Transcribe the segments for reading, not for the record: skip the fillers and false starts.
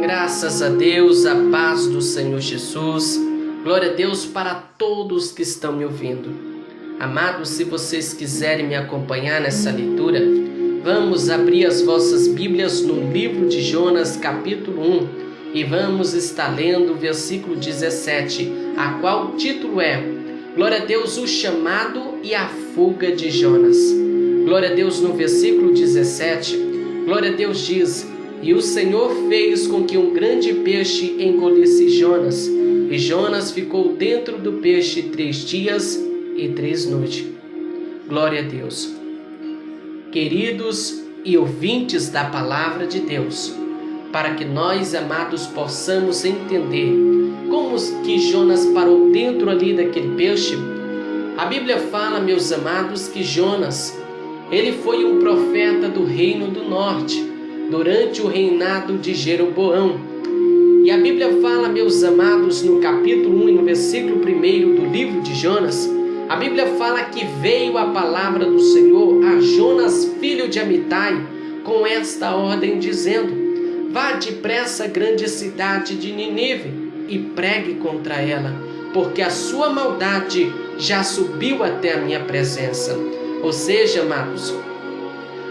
Graças a Deus, a paz do Senhor Jesus. Glória a Deus para todos que estão me ouvindo. Amados, se vocês quiserem me acompanhar nessa leitura, vamos abrir as vossas Bíblias no livro de Jonas, capítulo 1, e vamos estar lendo o versículo 17, a qual o título é Glória a Deus, o chamado e a fuga de Jonas. Glória a Deus, no versículo 17, glória a Deus diz: E o Senhor fez com que um grande peixe engolisse Jonas, e Jonas ficou dentro do peixe 3 dias e 3 noites. Glória a Deus. Queridos e ouvintes da palavra de Deus, para que nós, amados, possamos entender como que Jonas parou dentro ali daquele peixe, a Bíblia fala, meus amados, que Jonas, ele foi um profeta do reino do norte, durante o reinado de Jeroboão. E a Bíblia fala, meus amados, no capítulo 1 e no versículo 1 do livro de Jonas, a Bíblia fala que veio a palavra do Senhor a Jonas, filho de Amitai, com esta ordem dizendo: Vá depressa à grande cidade de Nínive e pregue contra ela, porque a sua maldade já subiu até a minha presença. Ou seja, amados,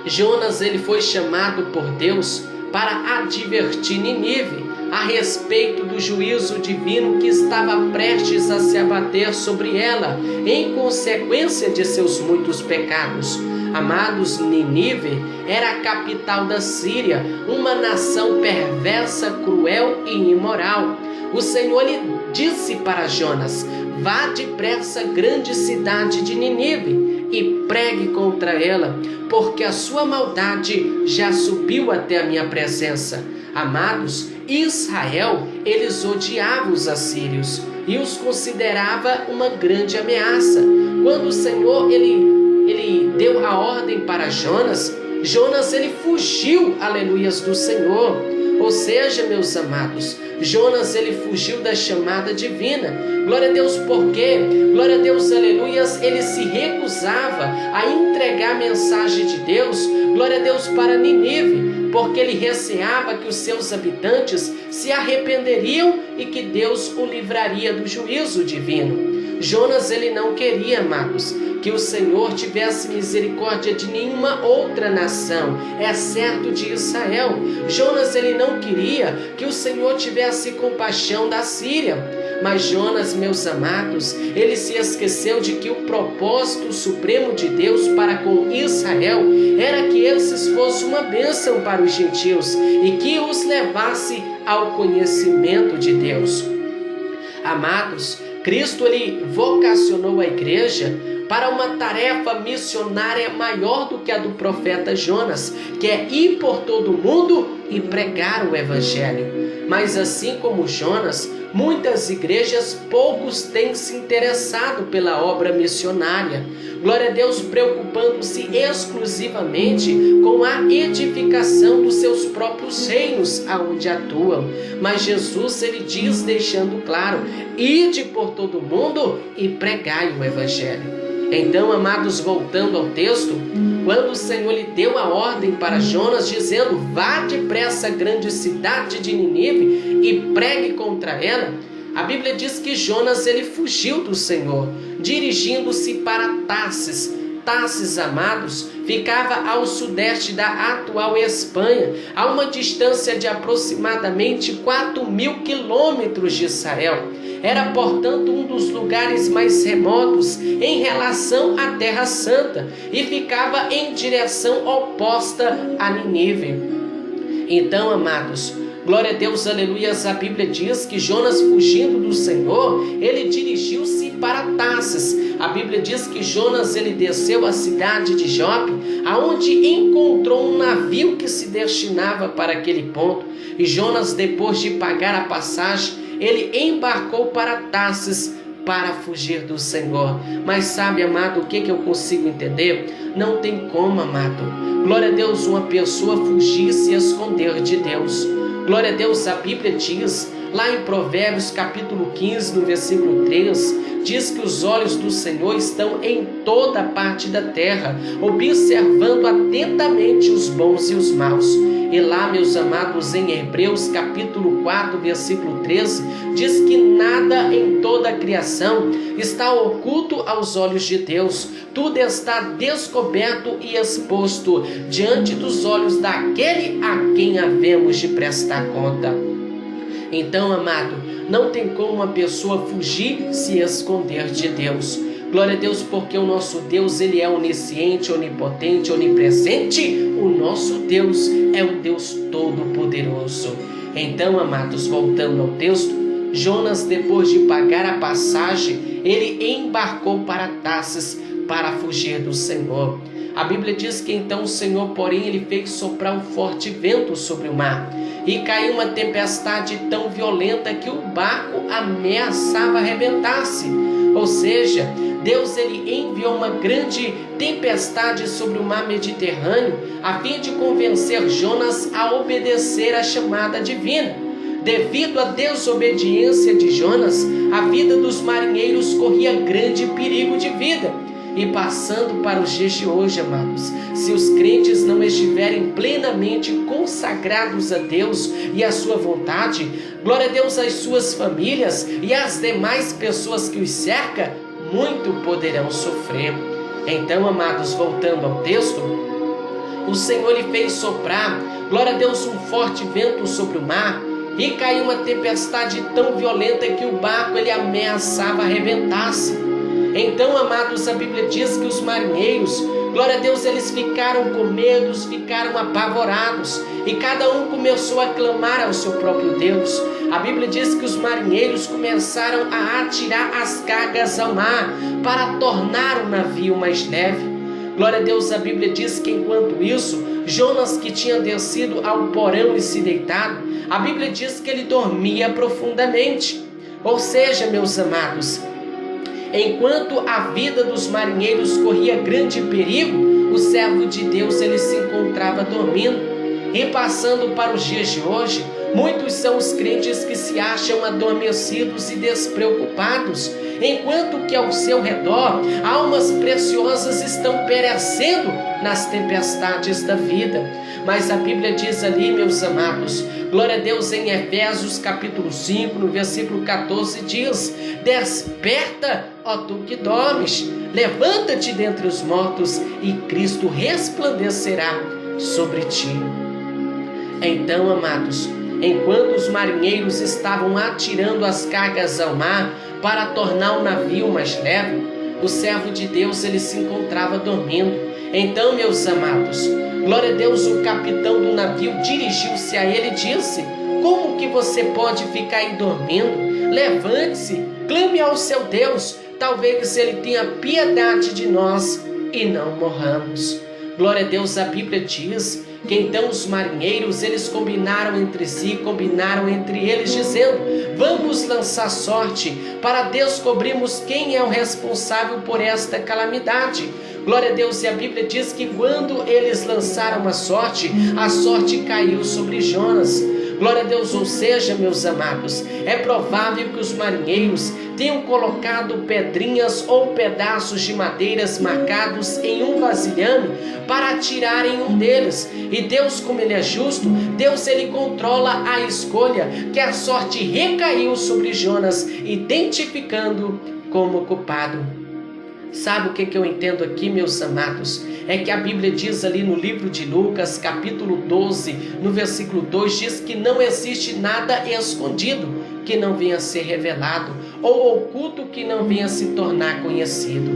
Jonas, ele foi chamado por Deus para advertir Nínive a respeito do juízo divino que estava prestes a se abater sobre ela em consequência de seus muitos pecados. Amados, Nínive era a capital da Síria, uma nação perversa, cruel e imoral. O Senhor lhe disse para Jonas: Vá depressa à grande cidade de Nínive e pregue contra ela, porque a sua maldade já subiu até a minha presença. Amados, Israel, eles odiavam os assírios e os considerava uma grande ameaça. Quando o Senhor ele deu a ordem para Jonas, ele fugiu, aleluias, do Senhor. Ou seja, meus amados, Jonas, ele fugiu da chamada divina. Glória a Deus, porque, glória a Deus, aleluias, ele se recusava a entregar a mensagem de Deus, glória a Deus, para Nínive, porque ele receava que os seus habitantes se arrependeriam e que Deus o livraria do juízo divino. Jonas, ele não queria, amados, que o Senhor tivesse misericórdia de nenhuma outra nação, exceto de Israel. Jonas, ele não queria que o Senhor tivesse compaixão da Síria. Mas Jonas, meus amados, ele se esqueceu de que o propósito supremo de Deus para com Israel era que esses fossem uma bênção para os gentios e que os levasse ao conhecimento de Deus. Amados, Cristo, ele vocacionou a igreja para uma tarefa missionária maior do que a do profeta Jonas, que é ir por todo o mundo e pregar o evangelho. Mas assim como Jonas, muitas igrejas, poucos têm se interessado pela obra missionária. Glória a Deus, preocupando-se exclusivamente com a edificação dos seus próprios reinos aonde atuam. Mas Jesus, ele diz, deixando claro: ide por todo o mundo e pregai o evangelho. Então, amados, voltando ao texto, quando o Senhor lhe deu a ordem para Jonas, dizendo: vá depressa à grande cidade de Nínive e pregue contra ela, a Bíblia diz que Jonas, ele fugiu do Senhor, dirigindo-se para Tarsis. Tarsis, amados, ficava ao sudeste da atual Espanha, a uma distância de aproximadamente 4.000 quilômetros de Israel. Era, portanto, um dos lugares mais remotos em relação à Terra Santa e ficava em direção oposta a Nínive. Então, amados, glória a Deus, aleluias, a Bíblia diz que Jonas, fugindo do Senhor, ele dirigiu-se para Tarsis. A Bíblia diz que Jonas, ele desceu à cidade de Jope, aonde encontrou um navio que se destinava para aquele ponto. E Jonas, depois de pagar a passagem, ele embarcou para Tarsis para fugir do Senhor. Mas sabe, amado, o que eu consigo entender? Não tem como, amado, glória a Deus, uma pessoa fugir e se esconder de Deus. Glória a Deus, a Bíblia diz Lá em Provérbios capítulo 15, no versículo 3, diz que os olhos do Senhor estão em toda parte da terra, observando atentamente os bons e os maus. E lá, meus amados, em Hebreus capítulo 4, versículo 13, diz que nada em toda a criação está oculto aos olhos de Deus. Tudo está descoberto e exposto diante dos olhos daquele a quem havemos de prestar conta. Então, amado, não tem como uma pessoa fugir, se esconder de Deus. Glória a Deus, porque o nosso Deus, Ele é onisciente, onipotente, onipresente. O nosso Deus é um Deus todo-poderoso. Então, amados, voltando ao texto, Jonas, depois de pagar a passagem, ele embarcou para Tarsis para fugir do Senhor. A Bíblia diz que então o Senhor, porém, ele fez soprar um forte vento sobre o mar. E caiu uma tempestade tão violenta que o barco ameaçava arrebentar-se. Ou seja, Deus ele enviou uma grande tempestade sobre o mar Mediterrâneo a fim de convencer Jonas a obedecer à chamada divina. Devido à desobediência de Jonas, a vida dos marinheiros corria grande perigo de vida. E passando para os dias de hoje, amados, se os crentes não estiverem plenamente consagrados a Deus e à sua vontade, glória a Deus, as suas famílias e as demais pessoas que os cercam, muito poderão sofrer. Então, amados, voltando ao texto, o Senhor lhe fez soprar, glória a Deus, um forte vento sobre o mar, e caiu uma tempestade tão violenta que o barco ele ameaçava arrebentar-se. Então, amados, a Bíblia diz que os marinheiros, glória a Deus, eles ficaram com medo, ficaram apavorados, e cada um começou a clamar ao seu próprio Deus. A Bíblia diz que os marinheiros começaram a atirar as cargas ao mar para tornar o navio mais leve. Glória a Deus, a Bíblia diz que enquanto isso, Jonas, que tinha descido ao porão e se deitado, a Bíblia diz que ele dormia profundamente. Ou seja, meus amados, enquanto a vida dos marinheiros corria grande perigo, o servo de Deus ele se encontrava dormindo. E passando para os dias de hoje, muitos são os crentes que se acham adormecidos e despreocupados, enquanto que ao seu redor almas preciosas estão perecendo nas tempestades da vida. Mas a Bíblia diz ali, meus amados, glória a Deus, em Efésios capítulo 5, no versículo 14 diz: desperta, ó tu que dormes, levanta-te dentre os mortos e Cristo resplandecerá sobre ti. Então, amados, enquanto os marinheiros estavam atirando as cargas ao mar para tornar o navio mais leve, o servo de Deus ele se encontrava dormindo. Então, meus amados, glória a Deus, o capitão do navio dirigiu-se a ele e disse: como que você pode ficar aí dormindo? Levante-se, clame ao seu Deus, talvez ele tenha piedade de nós e não morramos. Glória a Deus, a Bíblia diz que então os marinheiros, eles combinaram entre si, combinaram entre eles, dizendo: vamos lançar sorte para descobrirmos quem é o responsável por esta calamidade. Glória a Deus, e a Bíblia diz que quando eles lançaram a sorte caiu sobre Jonas. Glória a Deus, ou seja, meus amados, é provável que os marinheiros tenham colocado pedrinhas ou pedaços de madeiras marcados em um vasilhame para atirar em um deles. E Deus, como Ele é justo, Deus ele controla a escolha, que a sorte recaiu sobre Jonas, identificando como culpado. Sabe o que eu entendo aqui, meus amados? É que a Bíblia diz ali no livro de Lucas, capítulo 12, no versículo 2, diz que não existe nada escondido que não venha a ser revelado, ou oculto que não venha a se tornar conhecido.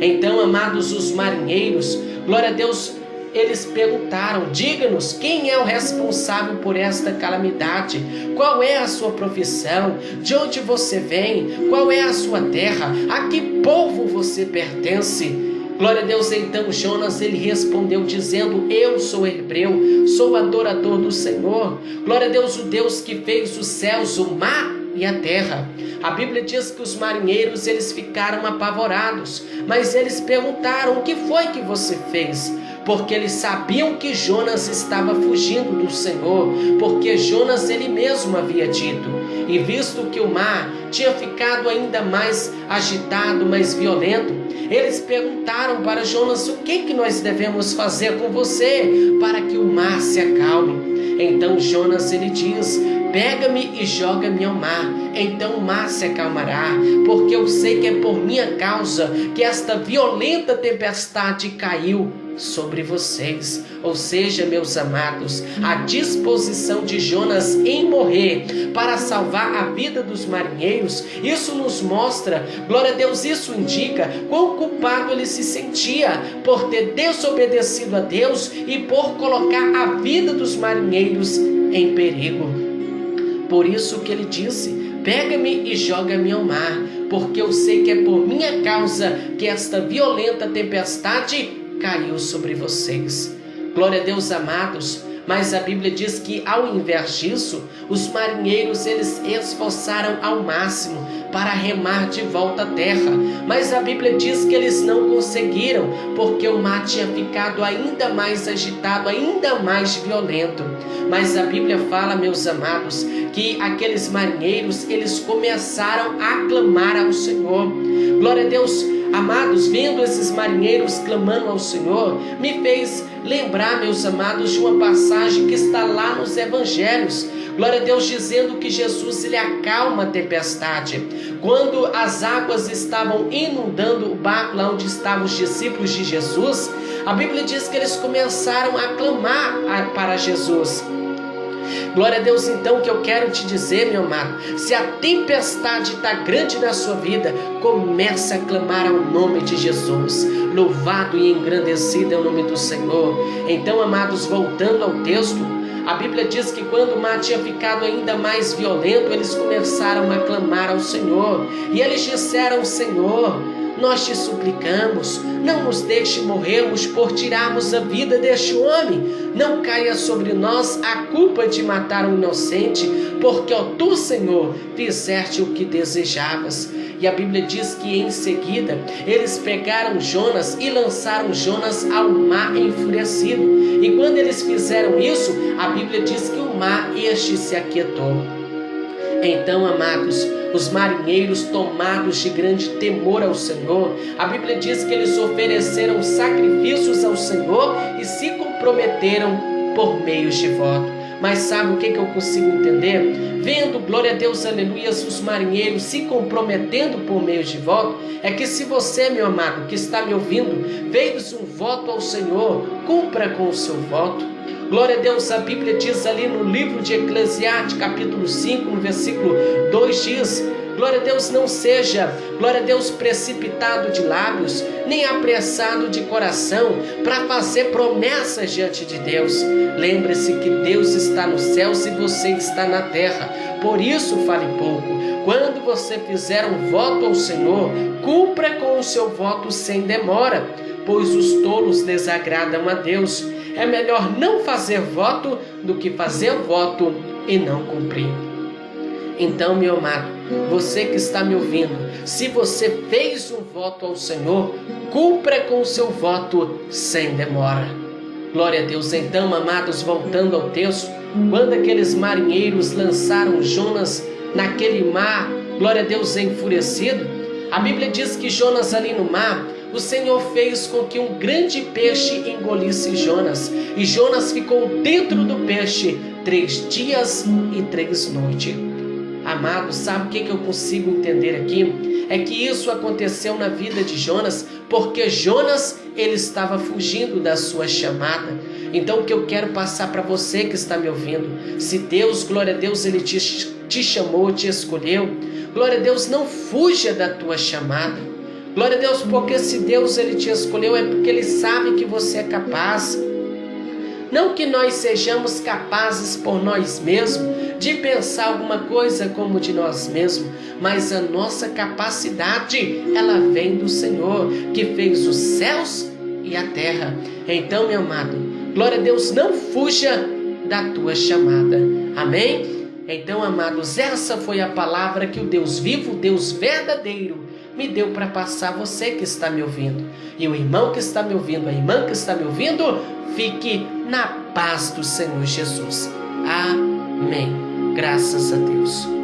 Então, amados, os marinheiros, glória a Deus, eles perguntaram: diga-nos, quem é o responsável por esta calamidade? Qual é a sua profissão? De onde você vem? Qual é a sua terra? A que povo você pertence? Glória a Deus, então Jonas ele respondeu dizendo: eu sou hebreu, sou adorador do Senhor. Glória a Deus, o Deus que fez os céus, o mar e a terra. A Bíblia diz que os marinheiros eles ficaram apavorados, mas eles perguntaram: o que foi que você fez? porque eles sabiam que Jonas estava fugindo do Senhor, porque Jonas ele mesmo havia dito. E visto que o mar tinha ficado ainda mais agitado, mais violento, eles perguntaram para Jonas: o que nós devemos fazer com você para que o mar se acalme? Então Jonas ele diz: pega-me e joga-me ao mar, então o mar se acalmará, porque eu sei que é por minha causa que esta violenta tempestade caiu sobre vocês. Ou seja, meus amados, a disposição de Jonas em morrer para salvar a vida dos marinheiros, isso nos mostra, glória a Deus, isso indica quão culpado ele se sentia por ter desobedecido a Deus e por colocar a vida dos marinheiros em perigo. Por isso que ele disse: pega-me e joga-me ao mar, porque eu sei que é por minha causa que esta violenta tempestade caiu sobre vocês. Glória a Deus, amados. Mas a Bíblia diz que ao invés disso, os marinheiros eles esforçaram ao máximo para remar de volta à terra. Mas a Bíblia diz que eles não conseguiram, porque o mar tinha ficado ainda mais agitado, ainda mais violento. Mas a Bíblia fala, meus amados, que aqueles marinheiros eles começaram a clamar ao Senhor. Glória a Deus. Amados, vendo esses marinheiros clamando ao Senhor, me fez lembrar, meus amados, de uma passagem que está lá nos Evangelhos. Glória a Deus, dizendo que Jesus ele acalma a tempestade. Quando as águas estavam inundando o barco lá onde estavam os discípulos de Jesus, a Bíblia diz que eles começaram a clamar para Jesus. Glória a Deus, então, que eu quero te dizer, meu amado, se a tempestade está grande na sua vida, comece a clamar ao nome de Jesus. Louvado e engrandecido é o nome do Senhor. Então, amados, voltando ao texto, a Bíblia diz que quando o mar tinha ficado ainda mais violento, eles começaram a clamar ao Senhor. E eles disseram: Senhor, nós te suplicamos, não nos deixe morrermos por tirarmos a vida deste homem. Não caia sobre nós a culpa de matar um inocente, porque tu, Senhor, fizeste o que desejavas. E a Bíblia diz que em seguida eles pegaram Jonas e lançaram Jonas ao mar enfurecido. E quando eles fizeram isso, a Bíblia diz que o mar este se aquietou. Então, amados, os marinheiros, tomados de grande temor ao Senhor, a Bíblia diz que eles ofereceram sacrifícios ao Senhor e se comprometeram por meios de voto. Mas sabe o que eu consigo entender? Vendo, glória a Deus, aleluia, os marinheiros se comprometendo por meio de voto, é que se você, meu amado, que está me ouvindo, fez um voto ao Senhor, cumpra com o seu voto. Glória a Deus, a Bíblia diz ali no livro de Eclesiastes, capítulo 5, no versículo 2, diz: glória a Deus, não seja, glória a Deus, precipitado de lábios, nem apressado de coração, para fazer promessas diante de Deus. Lembre-se que Deus está nos céus e você está na terra, por isso fale pouco. Quando você fizer um voto ao Senhor, cumpra com o seu voto sem demora, pois os tolos desagradam a Deus. É melhor não fazer voto do que fazer voto e não cumprir. Então, meu amado, você que está me ouvindo, se você fez um voto ao Senhor, cumpra com o seu voto sem demora. Glória a Deus. Então, amados, voltando ao texto, quando aqueles marinheiros lançaram Jonas naquele mar, glória a Deus, enfurecido, a Bíblia diz que Jonas ali no mar, o Senhor fez com que um grande peixe engolisse Jonas. E Jonas ficou dentro do peixe 3 dias e 3 noites. Amado, sabe o que eu consigo entender aqui? É que isso aconteceu na vida de Jonas, porque Jonas, ele estava fugindo da sua chamada. Então o que eu quero passar para você que está me ouvindo, se Deus, glória a Deus, ele te chamou, te escolheu, glória a Deus, não fuja da tua chamada. Glória a Deus, porque se Deus ele te escolheu é porque Ele sabe que você é capaz. Não que nós sejamos capazes por nós mesmos de pensar alguma coisa como de nós mesmos, mas a nossa capacidade, ela vem do Senhor, que fez os céus e a terra. Então, meu amado, glória a Deus, não fuja da tua chamada. Amém? Então, amados, essa foi a palavra que o Deus vivo, Deus verdadeiro, me deu para passar a você que está me ouvindo. E o irmão que está me ouvindo, a irmã que está me ouvindo, fique na paz do Senhor Jesus. Amém. Graças a Deus.